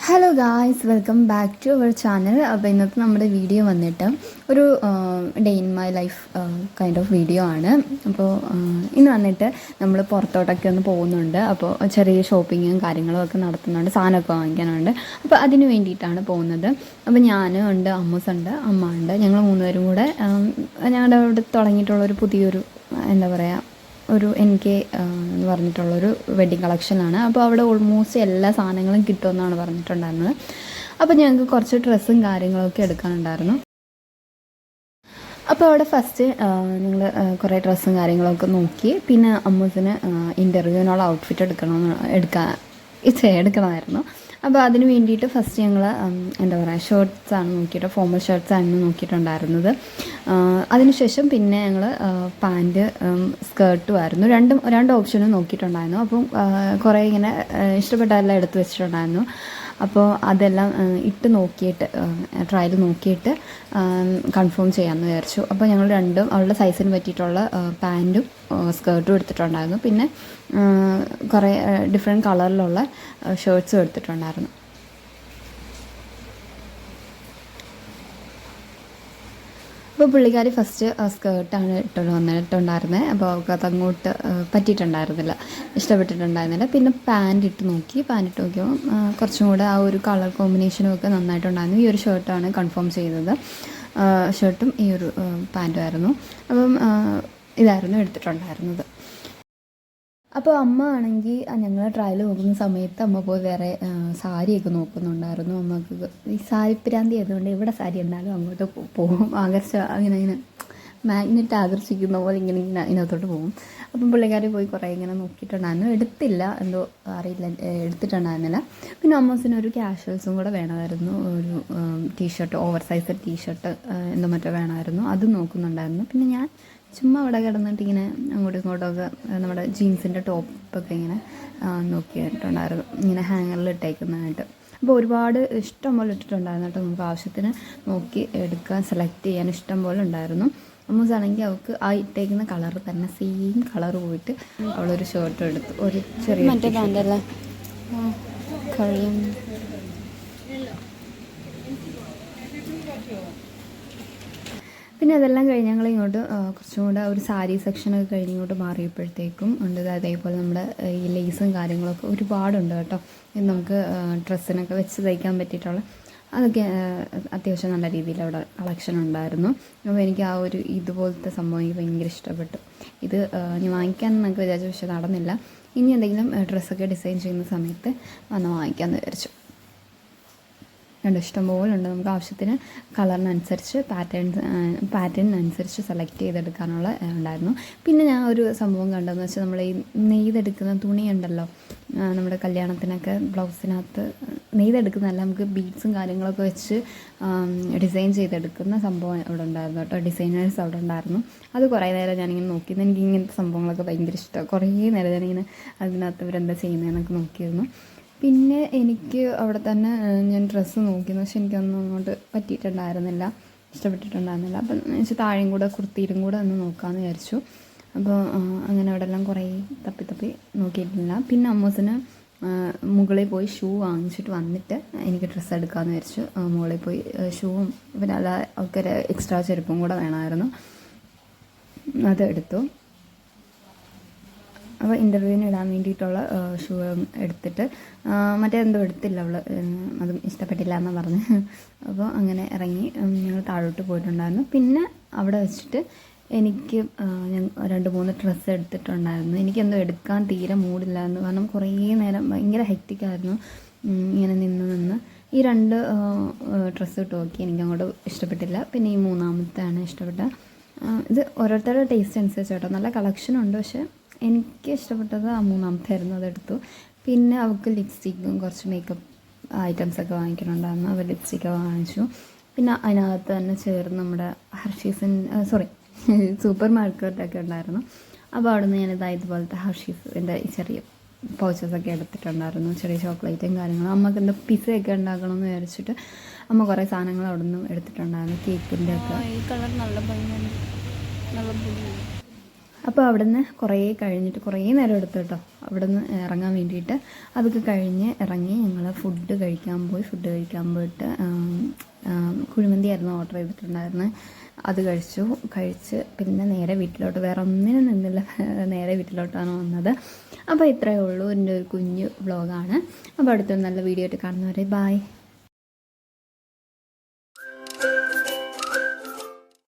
Hello guys, welcome back to our channel. അപ്പോൾ ഇന്നത്തെ നമ്മുടെ വീഡിയോ വന്നിട്ട് ഒരു day in my life kind of video ആണ്. അപ്പോൾ ഇന്ന് വന്നിട്ട് നമ്മൾ പുറത്തോട്ടൊക്കെ ഒന്ന് പോകുന്നുണ്ട്. അപ്പോൾ ചെറിയ ഷോപ്പിങ്ങും കാര്യങ്ങളും ഒക്കെ നടത്തുന്നുണ്ട്, സാധനമൊക്കെ വാങ്ങിക്കാനുണ്ട്. അപ്പോൾ അതിന് വേണ്ടിയിട്ടാണ് പോകുന്നത്. അപ്പോൾ ഞാനും ഉണ്ട്, അമ്മൂസുണ്ട്, അമ്മ ഉണ്ട്. ഞങ്ങൾ മൂന്നുപേരും കൂടെ ഞങ്ങളുടെ ഇവിടെ തുടങ്ങിയിട്ടുള്ളൊരു പുതിയൊരു എന്താ പറയുക ഒരു NK എന്ന് പറഞ്ഞിട്ടുള്ളൊരു വെഡ്ഡിങ് കളക്ഷനാണ്. അപ്പോൾ അവിടെ ഓൾമോസ്റ്റ് എല്ലാ സാധനങ്ങളും കിട്ടുമെന്നാണ് പറഞ്ഞിട്ടുണ്ടായിരുന്നത്. അപ്പോൾ ഞങ്ങൾക്ക് കുറച്ച് ഡ്രസ്സും കാര്യങ്ങളൊക്കെ എടുക്കാനുണ്ടായിരുന്നു. അപ്പോൾ അവിടെ ഫസ്റ്റ് ഞങ്ങൾ കുറേ ഡ്രസ്സും കാര്യങ്ങളൊക്കെ നോക്കി. പിന്നെ അമ്മൂസിന് ഇൻ്റർവ്യൂവിനുള്ള ഔട്ട്ഫിറ്റ് എടുക്കണമായിരുന്നു. അപ്പോൾ അതിന് വേണ്ടിയിട്ട് ഫസ്റ്റ് ഞങ്ങൾ എന്താ പറയുക ഷർട്ട്സാണ് നോക്കിയിട്ട്, ഫോർമൽ ഷർട്ട്സാണ് നോക്കിയിട്ടുണ്ടായിരുന്നത്. അതിനുശേഷം പിന്നെ ഞങ്ങൾ പാൻറ്റ് സ്കേർട്ടും ആയിരുന്നു രണ്ട് ഓപ്ഷനും നോക്കിയിട്ടുണ്ടായിരുന്നു. അപ്പം കുറേ ഇങ്ങനെ ഇഷ്ടപ്പെട്ടതെല്ലാം എടുത്ത് വെച്ചിട്ടുണ്ടായിരുന്നു. അപ്പോൾ അതെല്ലാം ഇട്ട് നോക്കിയിട്ട് ട്രയൽ നോക്കിയിട്ട് കൺഫേം ചെയ്യാമെന്ന് വിചാരിച്ചു. അപ്പോൾ ഞങ്ങൾ രണ്ടും അവളുടെ സൈസിന് പറ്റിയിട്ടുള്ള പാൻറ്റും സ്കേർട്ടും എടുത്തിട്ടുണ്ടായിരുന്നു. പിന്നെ കുറേ ഡിഫറെൻറ്റ് കളറിലുള്ള ഷർട്ട്സും എടുത്തിട്ടുണ്ടായിരുന്നു. അപ്പോൾ പുള്ളിക്കാരി ഫസ്റ്റ് സ്കേർട്ടാണ് വന്നിട്ടുണ്ടായിരുന്നത്. അപ്പോൾ അവൾക്ക് അതങ്ങോട്ട് പറ്റിയിട്ടുണ്ടായിരുന്നില്ല, ഇഷ്ടപ്പെട്ടിട്ടുണ്ടായിരുന്നില്ല. പിന്നെ പാൻറ് ഇട്ട് നോക്കിയപ്പോൾ കുറച്ചും കൂടെ ആ ഒരു കളർ കോമ്പിനേഷനും ഒക്കെ നന്നായിട്ടുണ്ടായിരുന്നു. ഈ ഒരു ഷർട്ടാണ് കൺഫേം ചെയ്തത്. ഷർട്ടും ഈ ഒരു പാൻറ്റും ആയിരുന്നു. അപ്പം ഇതായിരുന്നു എടുത്തിട്ടുണ്ടായിരുന്നത്. അപ്പോൾ അമ്മ ആണെങ്കിൽ ഞങ്ങൾ ട്രയൽ നോക്കുന്ന സമയത്ത് അമ്മ പോയി വേറെ സാരിയൊക്കെ നോക്കുന്നുണ്ടായിരുന്നു. അമ്മക്ക് ഈ സാരി പ്രാന്തി ആയതുകൊണ്ട് ഇവിടെ സാരി ഉണ്ടാലും അങ്ങോട്ട് പോകും, ഇങ്ങനെ മാഗ്നറ്റ് ആകർഷിക്കുന്ന പോലെ ഇങ്ങനെ ഇതിനകത്തോട്ട് പോകും. അപ്പം പുള്ളിക്കാരി പോയി കുറേ ഇങ്ങനെ നോക്കിയിട്ടുണ്ടായിരുന്നു. എടുത്തില്ല, എന്തോ അറിയില്ല, എടുത്തിട്ടുണ്ടായിരുന്നില്ല. പിന്നെ അമ്മൂസിന് ഒരു ക്യാഷ്വൽസും കൂടെ വേണമായിരുന്നു. ഒരു ടീഷർട്ട്, ഓവർ സൈസ് ടീഷർട്ട് എന്തോ മറ്റോ വേണമായിരുന്നു, അത് നോക്കുന്നുണ്ടായിരുന്നു. പിന്നെ ഞാൻ ചുമ്മാ അവിടെ കിടന്നിട്ട് ഇങ്ങനെ അങ്ങോട്ടും ഇങ്ങോട്ടൊക്കെ നമ്മുടെ ജീൻസിൻ്റെ ടോപ്പൊക്കെ ഇങ്ങനെ നോക്കിയിട്ടുണ്ടായിരുന്നു, ഇങ്ങനെ ഹാങ്ങറിൽ ഇട്ടേക്കുന്നതായിട്ട്. അപ്പോൾ ഒരുപാട് ഇഷ്ടം പോലെ ഇട്ടിട്ടുണ്ടായിരുന്നു കേട്ടോ. നമുക്ക് ആവശ്യത്തിന് നോക്കി എടുക്കാൻ, സെലക്ട് ചെയ്യാൻ ഇഷ്ടം പോലെ ഉണ്ടായിരുന്നു. അമ്മൂസാണെങ്കിൽ അവൾക്ക് ആ ഇട്ടേക്കുന്ന കളർ തന്നെ സെയിം കളർ പോയിട്ട് അവളൊരു ഷർട്ട് എടുത്തു, ഒരു ചെറിയ മറ്റേ പാൻ്റല്ലേ കഴിയും. പിന്നെ അതെല്ലാം കഴിഞ്ഞ് ഞങ്ങൾ ഇങ്ങോട്ട് കുറച്ചും കൂടെ ഒരു സാരി സെക്ഷനൊക്കെ കഴിഞ്ഞ് ഇങ്ങോട്ട് മാറിയപ്പോഴത്തേക്കും ഉണ്ട് അതേപോലെ നമ്മുടെ ഈ ലേസും കാര്യങ്ങളൊക്കെ ഒരുപാടുണ്ട് കേട്ടോ. നമുക്ക് ഡ്രസ്സിനൊക്കെ വെച്ച് തയ്ക്കാൻ പറ്റിയിട്ടുള്ള അതൊക്കെ അത്യാവശ്യം നല്ല രീതിയിൽ അവിടെ കളക്ഷൻ ഉണ്ടായിരുന്നു. അപ്പോൾ എനിക്ക് ആ ഒരു ഇതുപോലത്തെ സംഭവം എനിക്ക് ഭയങ്കര ഇഷ്ടപ്പെട്ടു. ഇത് ഞാൻ വാങ്ങിക്കാൻ എന്നൊക്കെ വിചാരിച്ചു, പക്ഷെ നടന്നില്ല. ഇനി എന്തെങ്കിലും ഡ്രസ്സൊക്കെ ഡിസൈൻ ചെയ്യുന്ന സമയത്ത് വന്ന് വാങ്ങിക്കാമെന്ന് വിചാരിച്ചു. ഇഷ്ടം പോലെ ഉണ്ട്. നമുക്ക് ആവശ്യത്തിന് കളറിനനുസരിച്ച് പാറ്റേണിനനുസരിച്ച് സെലക്ട് ചെയ്തെടുക്കാനുള്ള ഉണ്ടായിരുന്നു. പിന്നെ ഞാൻ ഒരു സംഭവം കണ്ടതെന്ന് വെച്ചാൽ നമ്മൾ ഈ നെയ്തെടുക്കുന്ന തുണിയുണ്ടല്ലോ, നമ്മുടെ കല്യാണത്തിനൊക്കെ ബ്ലൗസിനകത്ത് നെയ്തെടുക്കുന്നതല്ല, നമുക്ക് ബീഡ്സും കാര്യങ്ങളൊക്കെ വെച്ച് ഡിസൈൻ ചെയ്തെടുക്കുന്ന സംഭവം അവിടെ ഉണ്ടായിരുന്നു കേട്ടോ. ഡിസൈനേഴ്സ് അവിടെ ഉണ്ടായിരുന്നു. അത് കുറേ നേരം ഞാനിങ്ങനെ നോക്കിയിരുന്നു. എനിക്ക് ഇങ്ങനത്തെ സംഭവങ്ങളൊക്കെ ഭയങ്കര ഇഷ്ടമാണ്. കുറേ നേരം ഞാനിങ്ങനെ അതിനകത്ത് ഇവരെന്താ ചെയ്യുന്നതെന്നൊക്കെ നോക്കിയിരുന്നു. പിന്നെ എനിക്ക് അവിടെ തന്നെ ഞാൻ ഡ്രസ്സ് നോക്കിയിരുന്നു, പക്ഷെ എനിക്കൊന്നും അങ്ങോട്ട് പറ്റിയിട്ടുണ്ടായിരുന്നില്ല, ഇഷ്ടപ്പെട്ടിട്ടുണ്ടായിരുന്നില്ല. അപ്പം വെച്ചാൽ താഴെയും കൂടെ കുർത്തിയിലും കൂടെ ഒന്ന് നോക്കാമെന്ന് വിചാരിച്ചു. അപ്പോൾ അങ്ങനെ അവിടെ എല്ലാം കുറേ തപ്പി നോക്കിയിട്ടില്ല. പിന്നെ അമ്മൂസിന് മുകളിൽ പോയി ഷൂ വാങ്ങിച്ചിട്ട് വന്നിട്ട് എനിക്ക് ഡ്രസ്സ് എടുക്കാമെന്ന് വിചാരിച്ചു. മുകളിൽ പോയി ഷൂവും പിന്നെ അല്ല ഒക്കെ എക്സ്ട്രാ ചെരുപ്പും കൂടെ വേണമായിരുന്നു, അതെടുത്തു. അപ്പോൾ ഇൻ്റർവ്യൂവിന് ഇടാൻ വേണ്ടിയിട്ടുള്ള ഷൂ എടുത്തിട്ട് മറ്റേതെന്തോ എടുത്തില്ല അവൾ, അതും ഇഷ്ടപ്പെട്ടില്ല എന്ന് പറഞ്ഞ്. അപ്പോൾ അങ്ങനെ ഇറങ്ങി ഞങ്ങൾ താഴോട്ട് പോയിട്ടുണ്ടായിരുന്നു. പിന്നെ അവിടെ വെച്ചിട്ട് എനിക്ക് ഞാൻ 2-3 ഡ്രസ്സ് എടുത്തിട്ടുണ്ടായിരുന്നു. എനിക്കെന്തോ എടുക്കാൻ തീരെ മൂടില്ലായിരുന്നു, കാരണം കുറേ നേരം ഭയങ്കര ഹെക്റ്റിക്കായിരുന്നു ഇങ്ങനെ നിന്ന്. ഈ 2 ഡ്രസ്സ് ഇട്ട് നോക്കി, എനിക്കങ്ങോട്ട് ഇഷ്ടപ്പെട്ടില്ല. പിന്നെ ഈ 3-മത്തെയാണ് ഇഷ്ടപ്പെട്ട. ഇത് ഓരോരുത്തരുടെ ടേസ്റ്റ് അനുസരിച്ച് കേട്ടോ, നല്ല കളക്ഷനുണ്ട്. പക്ഷേ എനിക്ക് ഇഷ്ടപ്പെട്ടത് ആ 3-മത്തായിരുന്നു, അതെടുത്തു. പിന്നെ അവൾക്ക് ലിപ്സ്റ്റിക്കും കുറച്ച് മേക്കപ്പ് ഐറ്റംസൊക്കെ വാങ്ങിക്കണുണ്ടായിരുന്നു. അവർ ലിപ്സ്റ്റിക്കൊക്കെ വാങ്ങിച്ചു. പിന്നെ അതിനകത്ത് തന്നെ ചേർന്ന് നമ്മുടെ സൂപ്പർ മാർക്കറ്റൊക്കെ ഉണ്ടായിരുന്നു. അപ്പോൾ അവിടെ നിന്ന് ഞാനിത് ഇതുപോലത്തെ ഹർഷീസിൻ്റെ ചെറിയ പൗച്ചസൊക്കെ എടുത്തിട്ടുണ്ടായിരുന്നു, ചെറിയ ചോക്ലേറ്റും കാര്യങ്ങളും. അമ്മക്ക് എന്താ പിസയൊക്കെ ഉണ്ടാക്കണമെന്ന് വിചാരിച്ചിട്ട് അമ്മ കുറേ സാധനങ്ങൾ അവിടെ നിന്ന് എടുത്തിട്ടുണ്ടായിരുന്നു, കേക്കിൻ്റെ ഒക്കെ. ഈ കളർ നല്ല ഭംഗിയാണ്, നല്ല അപ്പോൾ അവിടെ നിന്ന് കുറേ കഴിഞ്ഞിട്ട് കുറേ നേരം എടുത്തു കേട്ടോ അവിടെ നിന്ന് ഇറങ്ങാൻ വേണ്ടിയിട്ട്. അതൊക്കെ കഴിഞ്ഞ് ഇറങ്ങി ഞങ്ങൾ ഫുഡ് കഴിക്കാൻ പോയിട്ട് കുഴിമന്തിയായിരുന്നു ഓർഡർ ചെയ്തിട്ടുണ്ടായിരുന്നത്. അത് കഴിച്ച് പിന്നെ നേരെ വീട്ടിലോട്ട്, വേറെ ഒന്നിനും നിന്നില്ല, നേരെ വീട്ടിലോട്ടാണ് വന്നത്. അപ്പോൾ ഇത്രയേ ഉള്ളൂ എൻ്റെ ഒരു കുഞ്ഞു വ്ളോഗാണ്. അപ്പോൾ അടുത്തൊരു നല്ല വീഡിയോ ആയിട്ട് കാണുന്നവരെ ബായ്.